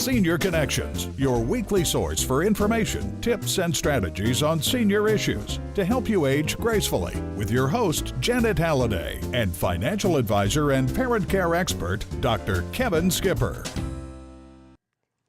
Senior Connections, your weekly source for information, tips, and strategies on senior issues to help you age gracefully with your host, Janet Halliday, and financial advisor and parent care expert, Dr. Kevin Skipper.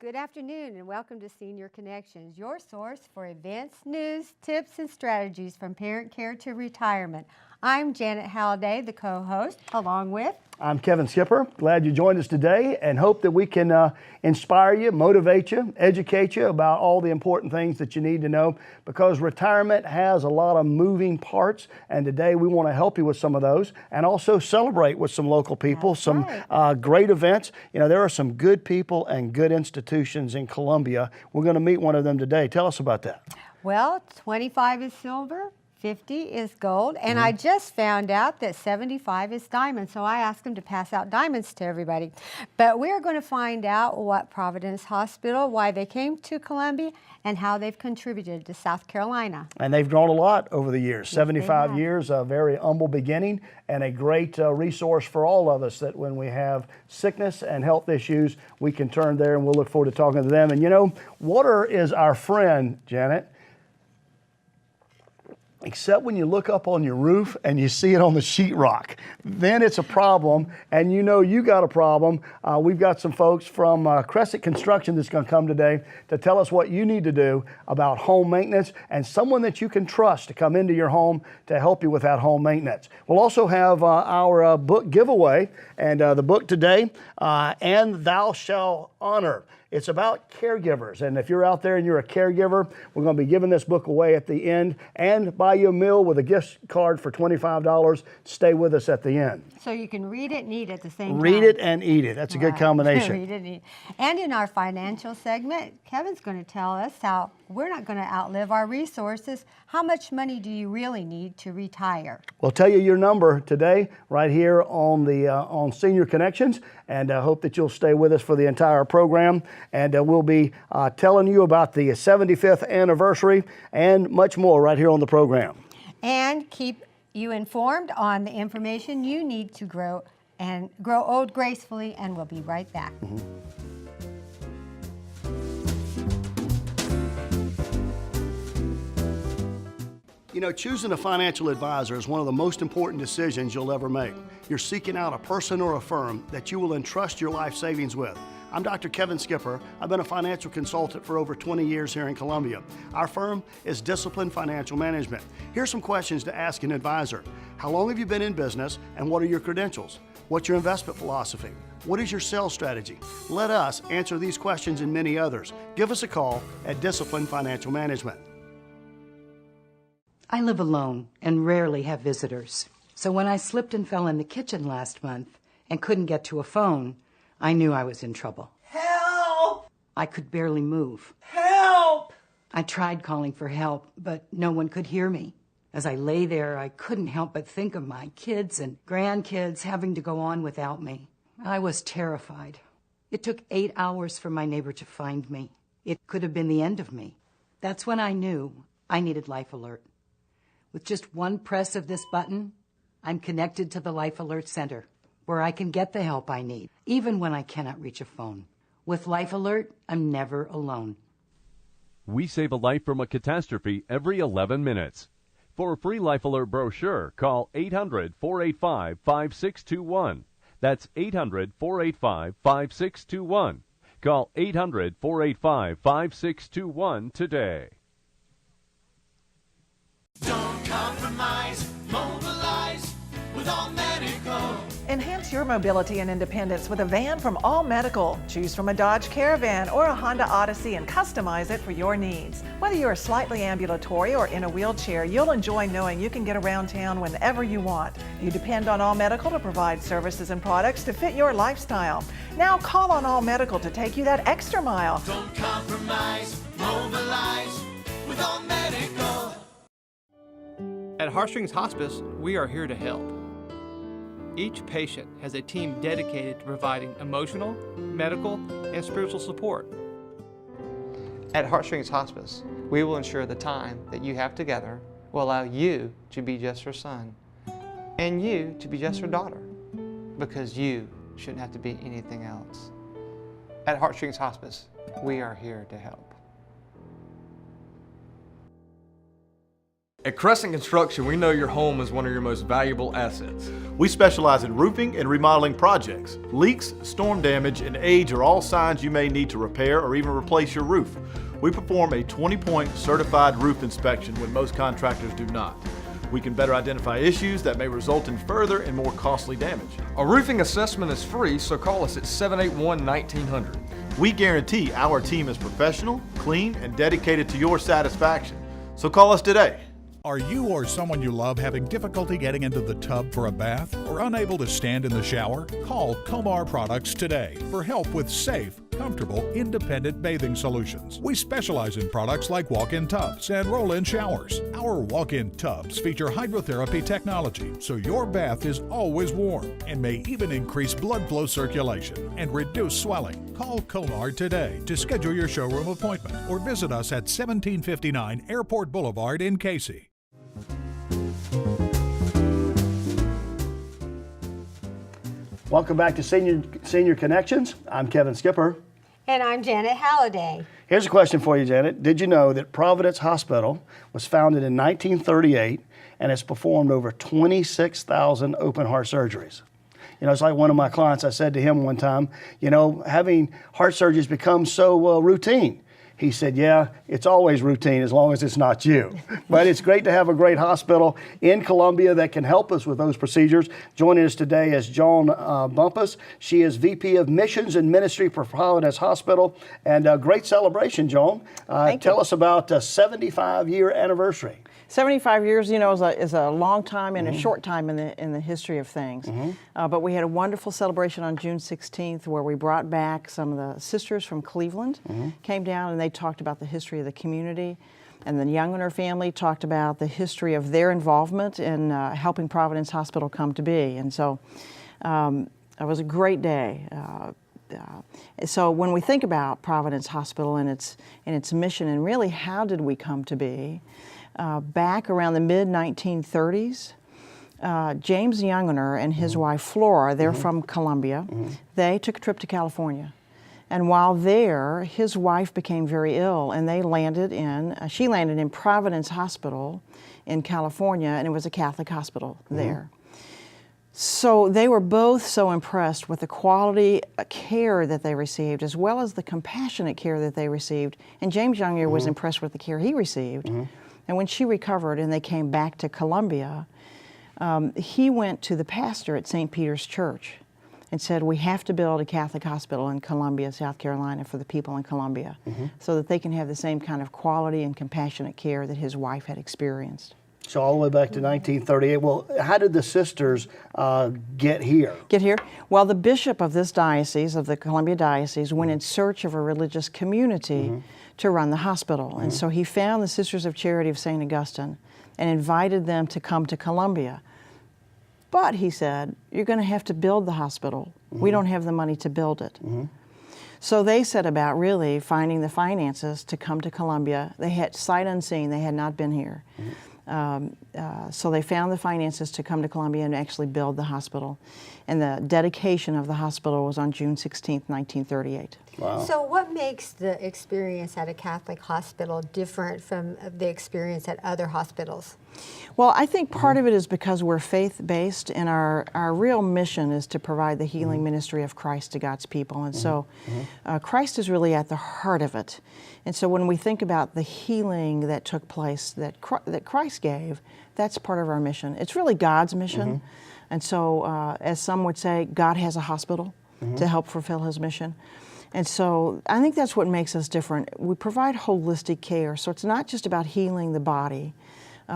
Good afternoon and welcome to Senior Connections, your source for events, news, tips, and strategies from parent care to retirement. I'm Janet Halliday, the co-host, along with... I'm Kevin Skipper. Glad you joined us today and hope that we can inspire you, motivate you, educate you about all the important things that you need to know, because retirement has a lot of moving parts, and today we want to help you with some of those and also celebrate with some local people. That's some right. Great events. You know, there are some good people and good institutions in Columbia. We're going to meet one of them today. Tell us about that. Well, 25 is silver. 50 is gold, and I just found out that 75 is diamond, so I asked them to pass out diamonds to everybody. But we're going to find out what Providence Hospital, why they came to Columbia, and how they've contributed to South Carolina. And they've grown a lot over the years. Yes, 75 years, a very humble beginning, and a great resource for all of us, that when we have sickness and health issues, we can turn there, and we'll look forward to talking to them. And you know, water is our friend, Janet. Except when you look up on your roof and you see it on the sheetrock. Then it's a problem, and you know you got a problem. We've got some folks from Crescent Construction that's going to come today to tell us what you need to do about home maintenance, and someone that you can trust to come into your home to help you with that home maintenance. We'll also have our book giveaway, and the book today, And Thou Shalt Honor. It's about caregivers, and if you're out there and you're a caregiver, we're going to be giving this book away at the end and buy you a meal with a gift card for $25. Stay with us at the end. So you can read it and eat at the same time. Read it and eat it. That's a good combination. Read it and eat. And in our financial segment, Kevin's going to tell us how we're not going to outlive our resources. How much money do you really need to retire? We'll tell you your number today right here on the on Senior Connections, and I hope that you'll stay with us for the entire program. And we'll be telling you about the 75th anniversary and much more right here on the program. And keep you informed on the information you need to grow old gracefully, and we'll be right back. You know, choosing a financial advisor is one of the most important decisions you'll ever make. You're seeking out a person or a firm that you will entrust your life savings with. I'm Dr. Kevin Skipper. I've been a financial consultant for over 20 years here in Columbia. Our firm is Discipline Financial Management. Here's some questions to ask an advisor. How long have you been in business, and what are your credentials? What's your investment philosophy? What is your sales strategy? Let us answer these questions and many others. Give us a call at Discipline Financial Management. I live alone and rarely have visitors. So when I slipped and fell in the kitchen last month and couldn't get to a phone, I knew I was in trouble. Help! I could barely move. Help! I tried calling for help, but no one could hear me. As I lay there, I couldn't help but think of my kids and grandkids having to go on without me. I was terrified. It took 8 hours for my neighbor to find me. It could have been the end of me. That's when I knew I needed Life Alert. With just one press of this button, I'm connected to the Life Alert Center, where I can get the help I need, even when I cannot reach a phone. With Life Alert, I'm never alone. We save a life from a catastrophe every 11 minutes. For a free Life Alert brochure, call 800-485-5621. That's 800-485-5621. Call 800-485-5621 today. Don't compromise, mobilize with All Medical. Enhance your mobility and independence with a van from All Medical. Choose from a Dodge Caravan or a Honda Odyssey and customize it for your needs. Whether you're slightly ambulatory or in a wheelchair, you'll enjoy knowing you can get around town whenever you want. You depend on All Medical to provide services and products to fit your lifestyle. Now call on All Medical to take you that extra mile. Don't compromise, mobilize with All Medical. At Heartstrings Hospice, we are here to help. Each patient has a team dedicated to providing emotional, medical, and spiritual support. At Heartstrings Hospice, we will ensure the time that you have together will allow you to be just her son and you to be just her daughter, because you shouldn't have to be anything else. At Heartstrings Hospice, we are here to help. At Crescent Construction, we know your home is one of your most valuable assets. We specialize in roofing and remodeling projects. Leaks, storm damage, and age are all signs you may need to repair or even replace your roof. We perform a 20-point certified roof inspection when most contractors do not. We can better identify issues that may result in further and more costly damage. A roofing assessment is free, so call us at 781-1900. We guarantee our team is professional, clean, and dedicated to your satisfaction. So call us today. Are you or someone you love having difficulty getting into the tub for a bath or unable to stand in the shower? Call Comar Products today for help with safe, comfortable, independent bathing solutions. We specialize in products like walk-in tubs and roll-in showers. Our walk-in tubs feature hydrotherapy technology, so your bath is always warm and may even increase blood flow circulation and reduce swelling. Call Comar today to schedule your showroom appointment or visit us at 1759 Airport Boulevard in Casey. Welcome back to Senior Connections. I'm Kevin Skipper. And I'm Janet Halliday. Here's a question for you, Janet. Did you know that Providence Hospital was founded in 1938 and has performed over 26,000 open heart surgeries? You know, it's like one of my clients, I said to him one time, you know, having heart surgeries become so routine. He said, yeah, it's always routine as long as it's not you. But it's great to have a great hospital in Columbia that can help us with those procedures. Joining us today is Joan Bumpus. She is VP of Missions and Ministry for Providence Hospital. And a great celebration, Joan. Tell us about the 75-year anniversary. 75 years, you know, is a long time and a short time in the history of things. But we had a wonderful celebration on June 16th where we brought back some of the sisters from Cleveland, came down and they talked about the history of the community. And the Youngener family talked about the history of their involvement in helping Providence Hospital come to be. And so it was a great day. So when we think about Providence Hospital and its mission and really how did we come to be, back around the mid-1930s, James Youngener and his wife Flora, they're from Columbia, they took a trip to California. And while there, his wife became very ill and they landed she landed in Providence Hospital in California, and it was a Catholic hospital there. So they were both so impressed with the quality care that they received as well as the compassionate care that they received. And James Youngener was impressed with the care he received. And when she recovered and they came back to Columbia, he went to the pastor at St. Peter's Church and said, we have to build a Catholic hospital in Columbia, South Carolina for the people in Columbia so that they can have the same kind of quality and compassionate care that his wife had experienced. So all the way back to 1938. Well, how did the sisters get here? Get here? Well, the bishop of this diocese, of the Columbia Diocese, went in search of a religious community to run the hospital. And so he found the Sisters of Charity of St. Augustine and invited them to come to Columbia. But he said, you're going to have to build the hospital. We don't have the money to build it. So they set about really finding the finances to come to Columbia. They had sight unseen, they had not been here. So they found the finances to come to Columbia and actually build the hospital. And the dedication of the hospital was on June 16th, 1938. Wow. So what makes the experience at a Catholic hospital different from the experience at other hospitals? Well, I think part of it is because we're faith-based and our real mission is to provide the healing ministry of Christ to God's people. And so Christ is really at the heart of it. And so when we think about the healing that took place that Christ gave, that's part of our mission. It's really God's mission. And so as some would say, God has a hospital to help fulfill his mission. And so I think that's what makes us different. We provide holistic care, so it's not just about healing the body.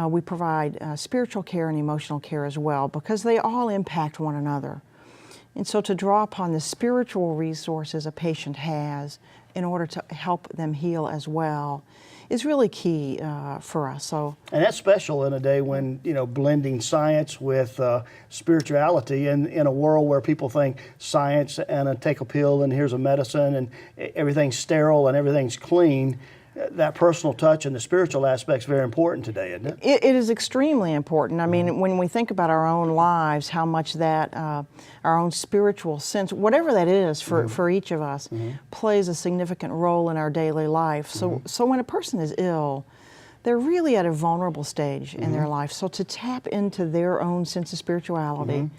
We provide spiritual care and emotional care as well because they all impact one another. And so to draw upon the spiritual resources a patient has in order to help them heal as well is really key for us. And that's special in a day when, you know, blending science with spirituality in a world where people think science and take a pill and here's a medicine and everything's sterile and everything's clean. that personal touch and the spiritual aspect is very important today, isn't it? It is extremely important. I mean, when we think about our own lives, how much that our own spiritual sense, whatever that is for each of us, plays a significant role in our daily life. So when a person is ill, they're really at a vulnerable stage in their life. So to tap into their own sense of spirituality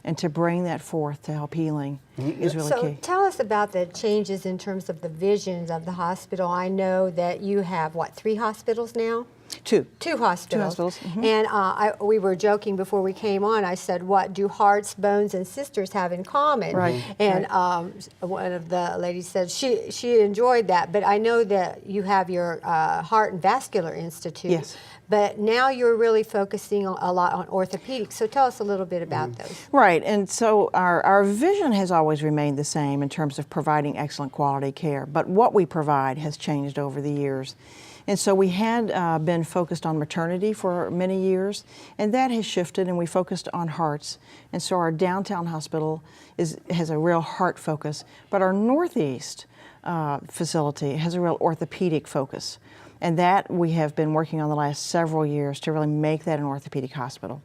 and to bring that forth to help healing is really key. So tell us about the changes in terms of the visions of the hospital. I know that you have, what, 3 hospitals now? Two. Two hospitals. 2 hospitals. And we were joking before we came on. I said, what do hearts, bones, and sisters have in common? Right. And one of the ladies said she enjoyed that. But I know that you have your Heart and Vascular Institute. Yes. But now you're really focusing a lot on orthopedics. So tell us a little bit about those. Right, and so our vision has always remained the same in terms of providing excellent quality care, but what we provide has changed over the years. And so we had been focused on maternity for many years, and that has shifted, and we focused on hearts. And so our downtown hospital has a real heart focus, but our Northeast facility has a real orthopedic focus. And that we have been working on the last several years to really make that an orthopedic hospital.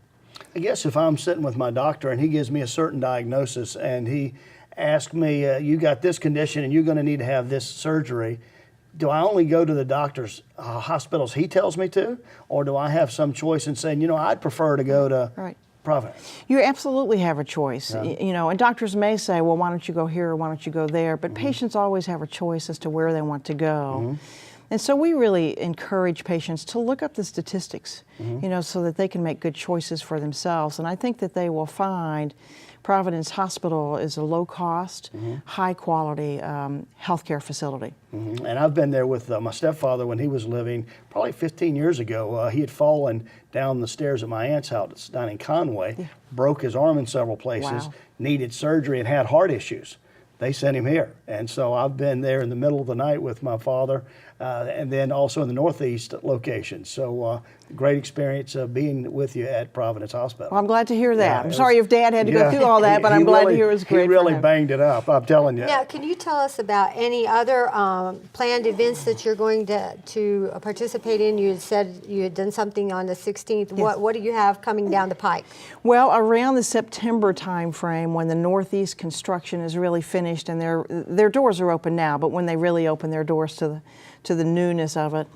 I guess if I'm sitting with my doctor and he gives me a certain diagnosis and he asks me, you got this condition and you're going to need to have this surgery, do I only go to the doctor's hospitals he tells me to? Or do I have some choice in saying, you know, I'd prefer to go to Providence? You absolutely have a choice. You know, and doctors may say, well, why don't you go here or why don't you go there? But patients always have a choice as to where they want to go. And so we really encourage patients to look up the statistics, you know, so that they can make good choices for themselves. And I think that they will find Providence Hospital is a low-cost, high-quality healthcare facility. And I've been there with my stepfather when he was living, probably 15 years ago. He had fallen down the stairs at my aunt's house down in Conway, broke his arm in several places, needed surgery, and had heart issues. They sent him here. And so I've been there in the middle of the night with my father, and then also in the Northeast location. So great experience being with you at Providence Hospital. Well, I'm glad to hear that. I'm sorry if Dad had to go through all that, but I'm glad to hear it was great. He really banged it up, I'm telling you. Now, can you tell us about any other planned events that you're going to participate in? You had said you had done something on the 16th. Yes. What do you have coming down the pike? Well, around the September time frame, when the Northeast construction is really finished and their doors are open now, but when they really open their doors to the newness of it,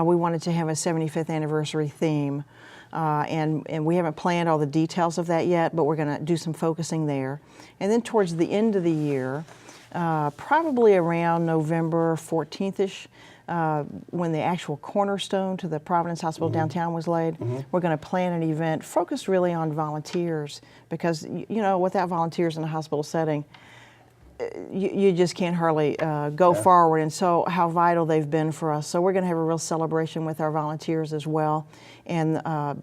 we wanted to have a 75th anniversary theme. And we haven't planned all the details of that yet, but we're going to do some focusing there. And then towards the end of the year, probably around November 14th-ish, when the actual cornerstone to the Providence Hospital downtown was laid, we're going to plan an event focused really on volunteers, because, you know, without volunteers in a hospital setting, you just can't hardly go forward, and so how vital they've been for us. So we're going to have a real celebration with our volunteers as well, and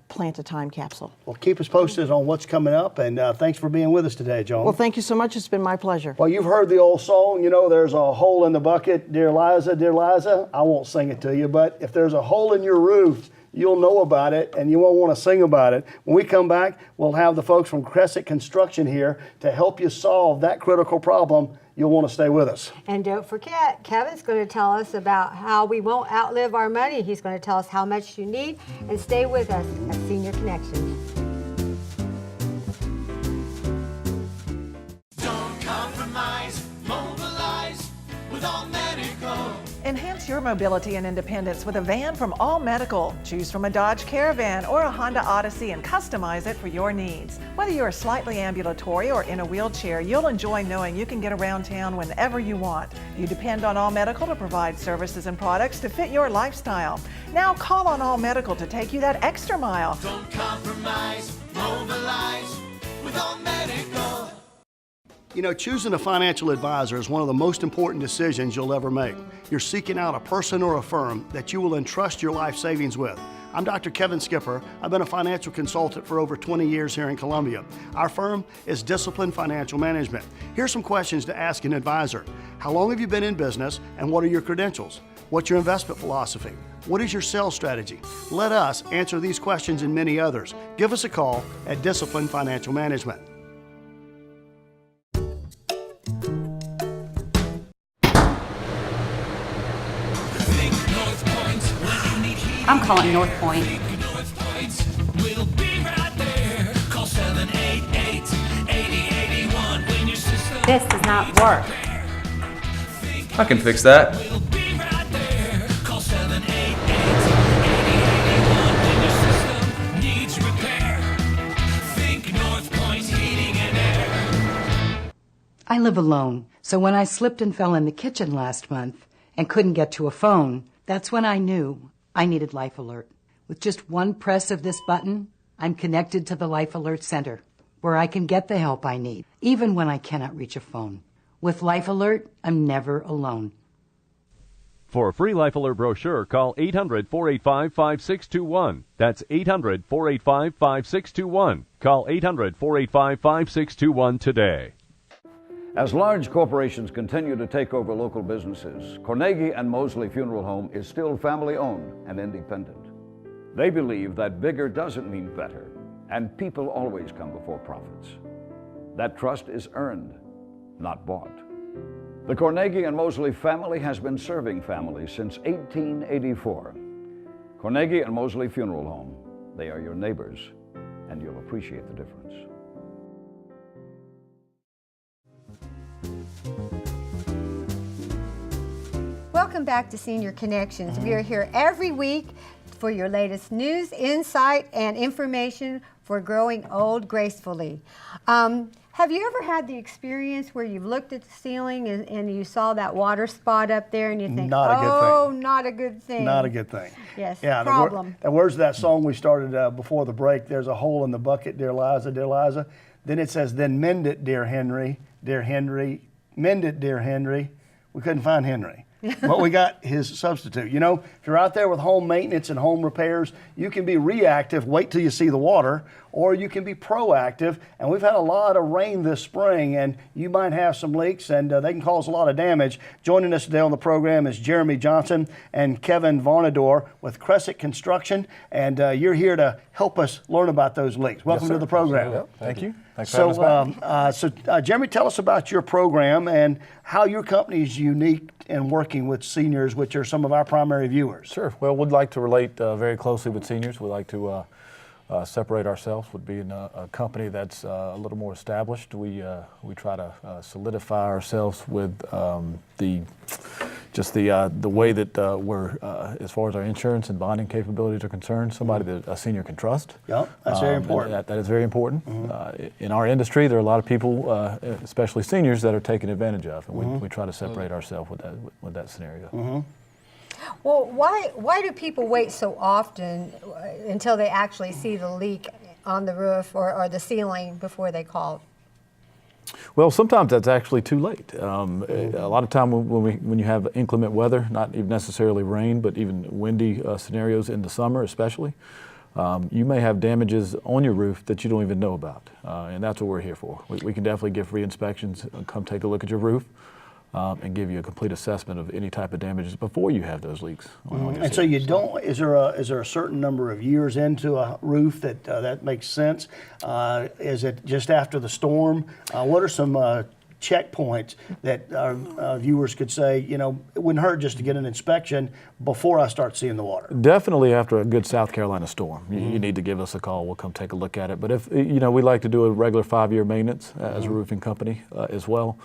plant a time capsule. Well, keep us posted on what's coming up, and thanks for being with us today, Joan. Well, thank you so much. It's been my pleasure. Well, you've heard the old song, you know, there's a hole in the bucket, dear Liza. I won't sing it to you, but if there's a hole in your roof, you'll know about it, and you won't want to sing about it. When we come back, we'll have the folks from Crescent Construction here to help you solve that critical problem. You'll want to stay with us. And don't forget, Kevin's going to tell us about how we won't outlive our money. He's going to tell us how much you need. And stay with us at Senior Connections. Don't compromise, mobilize with All Medical. Enhance your mobility and independence with a van from All Medical. Choose from a Dodge Caravan or a Honda Odyssey and customize it for your needs. Whether you're slightly ambulatory or in a wheelchair, you'll enjoy knowing you can get around town whenever you want. You depend on All Medical to provide services and products to fit your lifestyle. Now call on All Medical to take you that extra mile. Don't compromise, mobilize with All Medical. You know, choosing a financial advisor is one of the most important decisions you'll ever make. You're seeking out a person or a firm that you will entrust your life savings with. I'm Dr. Kevin Skipper. I've been a financial consultant for over 20 years here in Columbia. Our firm is Discipline Financial Management. Here's some questions to ask an advisor. How long have you been in business, and what are your credentials? What's your investment philosophy? What is your sales strategy? Let us answer these questions and many others. Give us a call at Discipline Financial Management. I'm calling North Point. We'll be right there. Call 788-8081 when your system. This does not work. I can fix that. We'll be right there. Call 788-8081 when your system needs repair. Think North Point Heating and Air. I live alone, so when I slipped and fell in the kitchen last month and couldn't get to a phone, that's when I knew I needed Life Alert. With just one press of this button, I'm connected to the Life Alert Center, where I can get the help I need, even when I cannot reach a phone. With Life Alert, I'm never alone. For a free Life Alert brochure, call 800-485-5621. That's 800-485-5621. Call 800-485-5621 today. As large corporations continue to take over local businesses, Carnegie and Mosley Funeral Home is still family-owned and independent. They believe that bigger doesn't mean better, and people always come before profits. That trust is earned, not bought. The Carnegie and Mosley family has been serving families since 1884. Carnegie and Mosley Funeral Home, they are your neighbors, and you'll appreciate the difference. Welcome back to Senior Connections. We are here every week for your latest news, insight, and information for growing old gracefully. Have you ever had the experience where you've looked at the ceiling and you saw that water spot up there and you think, Not a good thing. not a good thing. Not a good thing. Yes, Yeah, problem. The words of that song we started before the break, there's a hole in the bucket, dear Liza, dear Liza. Then it says, then mend it, dear Henry, mend it, dear Henry. We couldn't find Henry. But we got his substitute. You know, if you're out there with home maintenance and home repairs, you can be reactive, wait till you see the water, or you can be proactive. And we've had a lot of rain this spring, and you might have some leaks, and they can cause a lot of damage. Joining us today on the program is Jeremy Johnson and Kevin Varnador with Crescent Construction, and you're here to help us learn about those leaks. Welcome to the program. Yep. Thank you. Thanks for having us back. Jeremy, tell us about your program and how your company is unique in working with seniors, which are some of our primary viewers. Sure. Well, we'd like to relate very closely with seniors. We'd like to separate ourselves with being a company that's a little more established. We try to solidify ourselves with the way that we're, as far as our insurance and bonding capabilities are concerned, somebody that a senior can trust. Yeah, that's very important. That is very important. In our industry, there are a lot of people, especially seniors, that are taken advantage of, and we try to separate ourselves with that scenario. Well, why do people wait so often until they actually see the leak on the roof or the ceiling before they call? Well, sometimes that's actually too late. A lot of time when you have inclement weather, not even necessarily rain, but even windy scenarios in the summer especially, you may have damages on your roof that you don't even know about, and that's what we're here for. We can definitely give free inspections, come take a look at your roof, and give you a complete assessment of any type of damages before you have those leaks. And so you don't, is there a certain number of years into a roof that makes sense? Is it just after the storm? What are some checkpoints that our viewers could say, you know, it wouldn't hurt just to get an inspection before I start seeing the water? Definitely after a good South Carolina storm. You need to give us a call. We'll come take a look at it. But if, you know, we like to do a regular 5-year maintenance as a roofing company as well.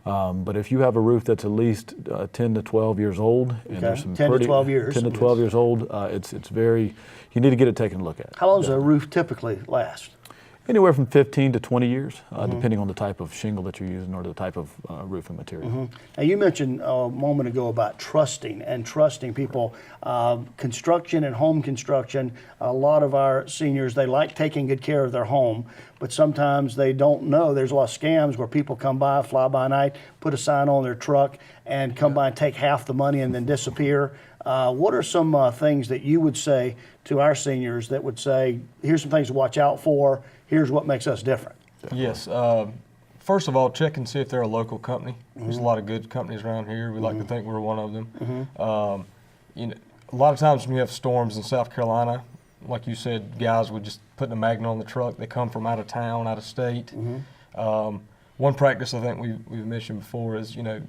But if you have a roof that's at least 10 to 12 years old, and there's some 10 to 12 years. 10 to 12 years old, it's very, you need to get it taken a look at. How long does a roof typically last? Anywhere from 15 to 20 years, depending on the type of shingle that you're using or the type of roofing material. Now, you mentioned a moment ago about trusting people. Construction and home construction, a lot of our seniors, they like taking good care of their home, but sometimes they don't know. There's a lot of scams where people come by, fly by night, put a sign on their truck, and come by and take half the money and then disappear. What are some things that you would say to our seniors that would say, here's some things to watch out for, here's what makes us different? Yes. First of all, check and see if they're a local company. There's a lot of good companies around here. We like to think we're one of them. You know, a lot of times when you have storms in South Carolina, like you said, guys would just put a magnet on the truck. They come from out of town, out of state. One practice I think we've mentioned before is, you know,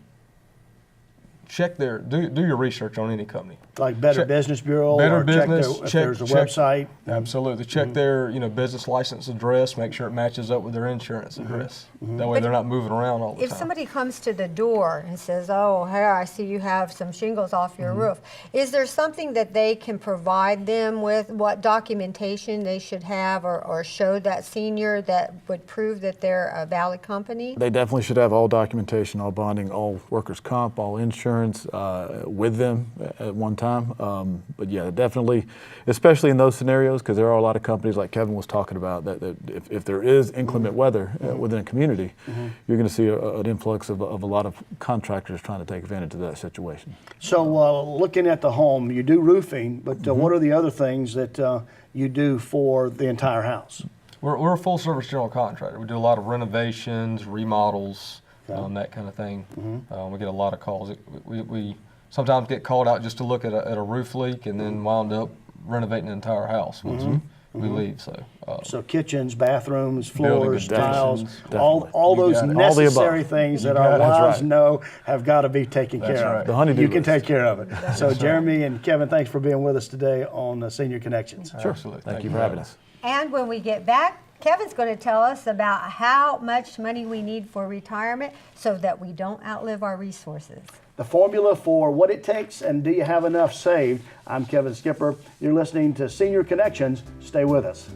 check do your research on any company. Like Better Business Bureau, Better or Business, if there's a website. Absolutely. Check their business license address, make sure it matches up with their insurance address. That way they're not moving around all the If time. somebody comes to the door and says, oh, here, I see you have some shingles off your roof, is there something that they can provide them with, what documentation they should have or show that senior that would prove that they're a valid company? They definitely should have all documentation, all bonding, all workers' comp, all insurance with them at one time. But yeah, definitely, especially in those scenarios, because there are a lot of companies like Kevin was talking about that if there is inclement weather within a community, you're going to see an influx of a lot of contractors trying to take advantage of that situation. So looking at the home, you do roofing, but what are the other things that you do for the entire house? We're a full service general contractor. We do a lot of renovations, remodels, that kind of thing. We get a lot of calls. We sometimes get called out just to look at a roof leak and then wound up renovating the entire house once we leave. So kitchens, bathrooms, floors, tiles, definitely. all those necessary all things that our wives know have got to be taken care of. The honey-do You can list. take care of it. So Jeremy and Kevin, thanks for being with us today on Senior Connections. Sure. Absolutely. Thank you for having us. And when we get back, Kevin's going to tell us about how much money we need for retirement so that we don't outlive our resources. The formula for what it takes and do you have enough saved. I'm Kevin Skipper. You're listening to Senior Connections. Stay with us.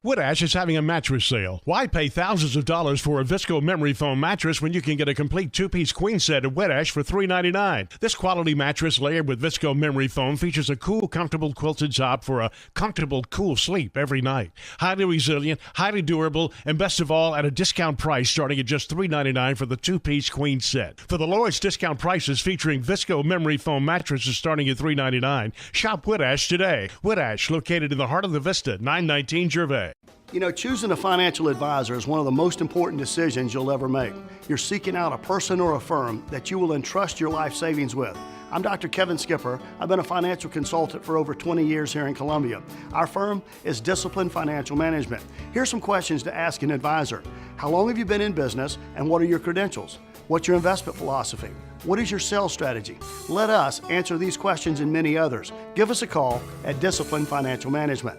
Woodash is having a mattress sale. Why pay thousands of dollars for a Visco memory foam mattress when you can get a complete two-piece queen set at Woodash for $3.99? This quality mattress layered with Visco memory foam features a cool, comfortable quilted top for a comfortable, cool sleep every night. Highly resilient, highly durable, and best of all, at a discount price starting at just $3.99 for the two-piece queen set. For the lowest discount prices featuring Visco memory foam mattresses starting at $3.99, shop Woodash today. Woodash, located in the heart of the Vista, 919 Gervais. You know, choosing a financial advisor is one of the most important decisions you'll ever make. You're seeking out a person or a firm that you will entrust your life savings with. I'm Dr. Kevin Skipper. I've been a financial consultant for over 20 years here in Columbia. Our firm is Discipline Financial Management. Here's some questions to ask an advisor. How long have you been in business and what are your credentials? What's your investment philosophy? What is your sales strategy? Let us answer these questions and many others. Give us a call at Discipline Financial Management.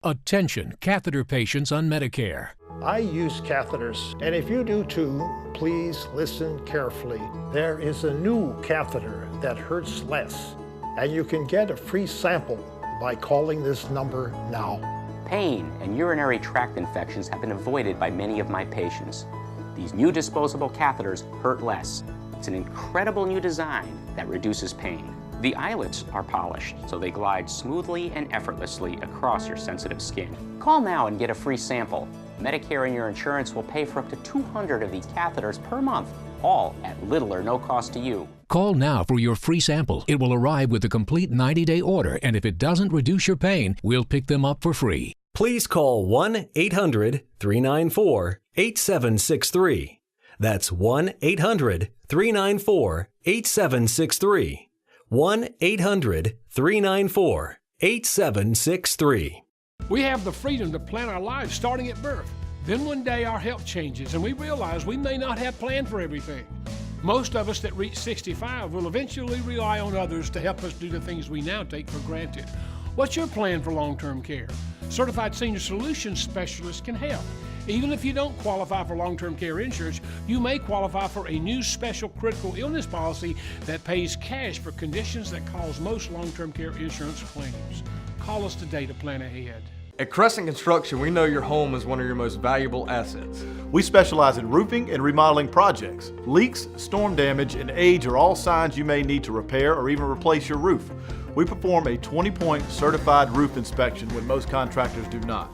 Attention, catheter patients on Medicare. I use catheters, and if you do too, please listen carefully. There is a new catheter that hurts less, and you can get a free sample by calling this number now. Pain and urinary tract infections have been avoided by many of my patients. These new disposable catheters hurt less. It's an incredible new design that reduces pain. The eyelets are polished, so they glide smoothly and effortlessly across your sensitive skin. Call now and get a free sample. Medicare and your insurance will pay for up to 200 of these catheters per month, all at little or no cost to you. Call now for your free sample. It will arrive with a complete 90-day order, and if it doesn't reduce your pain, we'll pick them up for free. Please call 1-800-394-8763. That's 1-800-394-8763. 1-800-394-8763. We have the freedom to plan our lives starting at birth. Then one day our health changes and we realize we may not have planned for everything. Most of us that reach 65 will eventually rely on others to help us do the things we now take for granted. What's your plan for long-term care? Certified Senior Solutions Specialists can help. Even if you don't qualify for long-term care insurance, you may qualify for a new special critical illness policy that pays cash for conditions that cause most long-term care insurance claims. Call us today to plan ahead. At Crescent Construction, we know your home is one of your most valuable assets. We specialize in roofing and remodeling projects. Leaks, storm damage, and age are all signs you may need to repair or even replace your roof. We perform a 20-point certified roof inspection when most contractors do not.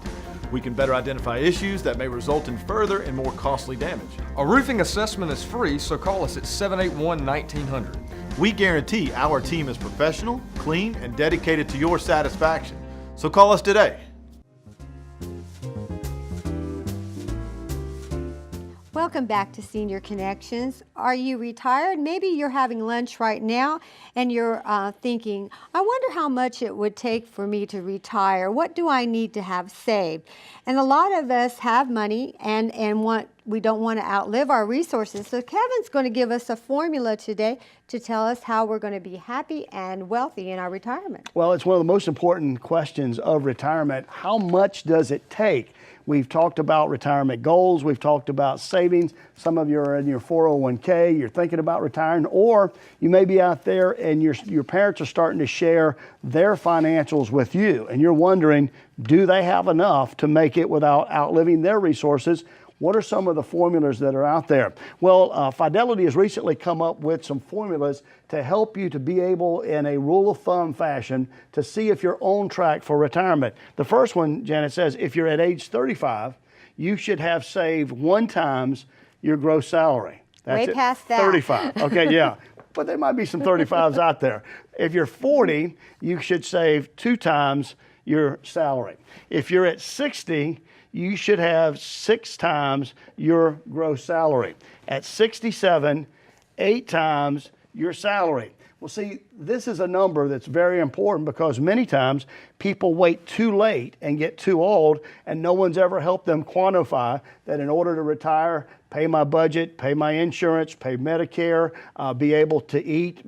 We can better identify issues that may result in further and more costly damage. A roofing assessment is free, so call us at 781-1900. We guarantee our team is professional, clean, and dedicated to your satisfaction. So call us today. Welcome back to Senior Connections. Are you retired? Maybe you're having lunch right now and you're thinking, I wonder how much it would take for me to retire. What do I need to have saved? And a lot of us have money and we don't want to outlive our resources. So Kevin's going to give us a formula today to tell us how we're going to be happy and wealthy in our retirement. Well, it's one of the most important questions of retirement. How much does it take? We've talked about retirement goals. We've talked about savings. Some of you are in your 401k. You're thinking about retiring, or you may be out there and your parents are starting to share their financials with you, and you're wondering, do they have enough to make it without outliving their resources? What are some of the formulas that are out there? Well, Fidelity has recently come up with some formulas to help you to be able, in a rule of thumb fashion, to see if you're on track for retirement. The first one, Janet, says if you're at age 35, you should have saved 1 times your gross salary. That's Way past that. 35. Okay, yeah. But there might be some 35s out there. If you're 40, you should save 2 times your salary. If you're at 60, you should have 6 times your gross salary. At 67, 8 times your salary. Well, see, this is a number that's very important because many times people wait too late and get too old, and no one's ever helped them quantify that in order to retire, pay my budget, pay my insurance, pay Medicare, be able to eat,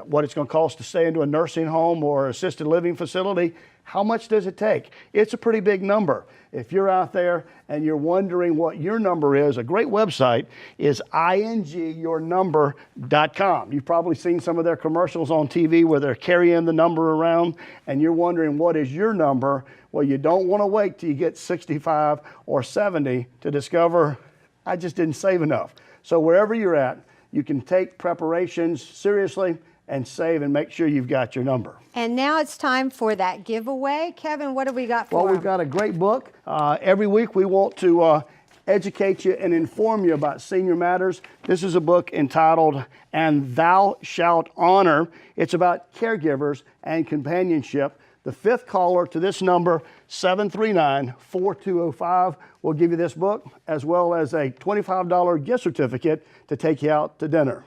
what it's going to cost to stay into a nursing home or assisted living facility. How much does it take? It's a pretty big number. If you're out there and you're wondering what your number is, a great website is ingyournumber.com. You've probably seen some of their commercials on TV where they're carrying the number around and you're wondering what is your number. Well, you don't want to wait till you get 65 or 70 to discover, I just didn't save enough. So wherever you're at, you can take preparations seriously and save and make sure you've got your number. And now it's time for that giveaway. Kevin, what have we got for Well, him? we've got a great book. Every week we want to educate you and inform you about senior matters. This is a book entitled And Thou Shalt Honor. It's about caregivers and companionship. The 5th caller to this number, 739-4205, will give you this book as well as a $25 gift certificate to take you out to dinner.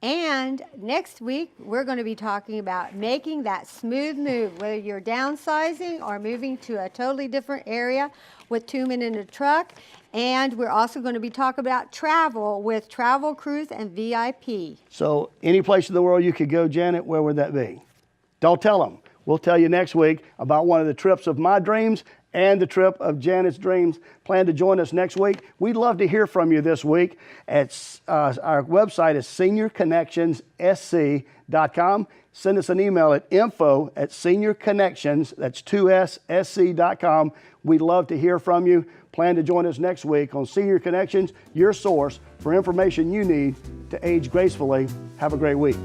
And next week, we're going to be talking about making that smooth move, whether you're downsizing or moving to a totally different area with 2 men in a truck. And we're also going to be talking about travel with Travel Cruise and VIP. So any place in the world you could go, Janet, where would that be? Don't tell them. We'll tell you next week about one of the trips of my dreams and the trip of Janet's dreams. Plan to join us next week. We'd love to hear from you this week. Our website is seniorconnectionssc.com. Send us an email at info@seniorconnections, that's 2SSC.com. We'd love to hear from you. Plan to join us next week on Senior Connections, your source for information you need to age gracefully. Have a great week.